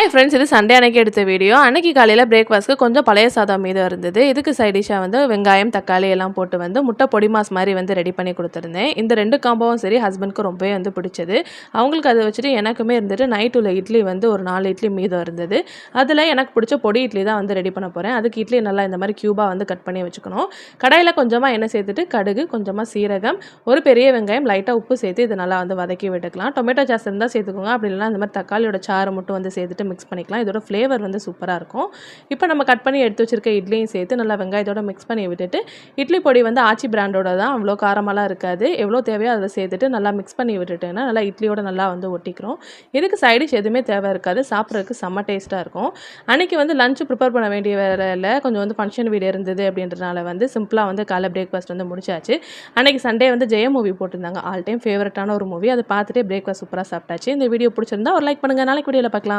Hi friends, இது Sunday அன்னைக்கு எடுத்த வீடியோ. அன்னைக்கு காலையில் பிரேக்ஃபாஸ்ட்டுக்கு கொஞ்சம் பழைய சாதம் மீது இருந்தது. இதுக்கு சைட் டிஷ்ஷாக வந்து வெங்காயம், தக்காளி எல்லாம் போட்டு வந்து முட்டை பொடி மாஸ் மாதிரி வந்து ரெடி பண்ணி கொடுத்துருந்தேன். இந்த 2 காம்போவும் சரி ஹஸ்பண்ட்க்கு ரொம்பவே வந்து பிடிச்சது. அவங்களுக்கு அதை வச்சுட்டு எனக்குமே இருந்துட்டு நைட் உள்ள இட்லி வந்து ஒரு 4 இட்லி மீதம் இருந்தது. அதில் எனக்கு பிடிச்ச பொடி இட்லி தான் வந்து ரெடி பண்ண போகிறேன். அதுக்கு இட்லி நல்லா இந்த மாதிரி க்யூபாக வந்து கட் பண்ணி வச்சுக்கணும். கடாயில் கொஞ்சமாக எண்ணெய் சேர்த்துட்டு கடுகு, கொஞ்சமாக சீரகம், ஒரு பெரிய வெங்காயம், லைட்டாக உப்பு சேர்த்து இது நல்லா வந்து வதக்கி விட்டுக்கலாம். டொமேட்டோ சாஸ் இருந்தால் சேர்த்துக்கோங்க. அப்படி இல்லைனா இந்த மாதிரி தக்காளியோட சாறு மட்டும் வந்து சேர்த்துட்டு மிக்ஸ் பண்ணிக்கலாம். இதோட ஃப்ளேவர் வந்து சூப்பராக இருக்கும். இப்போ நம்ம கட் பண்ணி எடுத்து வச்சிருக்க இட்லியும் சேர்த்து நல்லா வெங்காயத்தோட மிக்ஸ் பண்ணி விட்டுட்டு, இட்லி பொடி வந்து ஆச்சி பிராண்டோட தான், அவ்வளோ காரமெல்லாம் இருக்காது. எவ்வளோ தேவையோ அதில் சேர்த்துட்டு நல்லா மிக்ஸ் பண்ணி விட்டுட்டேன்னா நல்லா இட்லியோட நல்லா வந்து ஒட்டிக்கிறோம். இதுக்கு சைடிஷ் எதுவுமே தேவை இருக்காது. சாப்பிட்றதுக்கு செம்ம டேஸ்ட்டாக இருக்கும். அன்றைக்கி வந்து லஞ்ச் ப்ரிப்பேர் பண்ண வேண்டிய வேலையில் கொஞ்சம் வந்து ஃபங்க்ஷன் வீடு இருந்தது அப்படின்றனால வந்து சிம்பிளாக வந்து காலை பிரேக்ஃபாஸ்ட் வந்து முடிச்சாச்சு. அன்றைக்கி சண்டே வந்து ஜெய மூவி போட்டிருந்தாங்க. ஆல் டைம் ஃபேவரட்டான ஒரு மூவி. அதை பார்த்துட்டு பிரேக்ஃபாஸ்ட் சூப்பராக சாப்பிட்டாச்சு. இந்த வீடியோ பிடிச்சிருந்தா ஒரு லைக் பண்ணுங்கள். நாளைக்கு வீடியோவில் பார்க்கலாம்.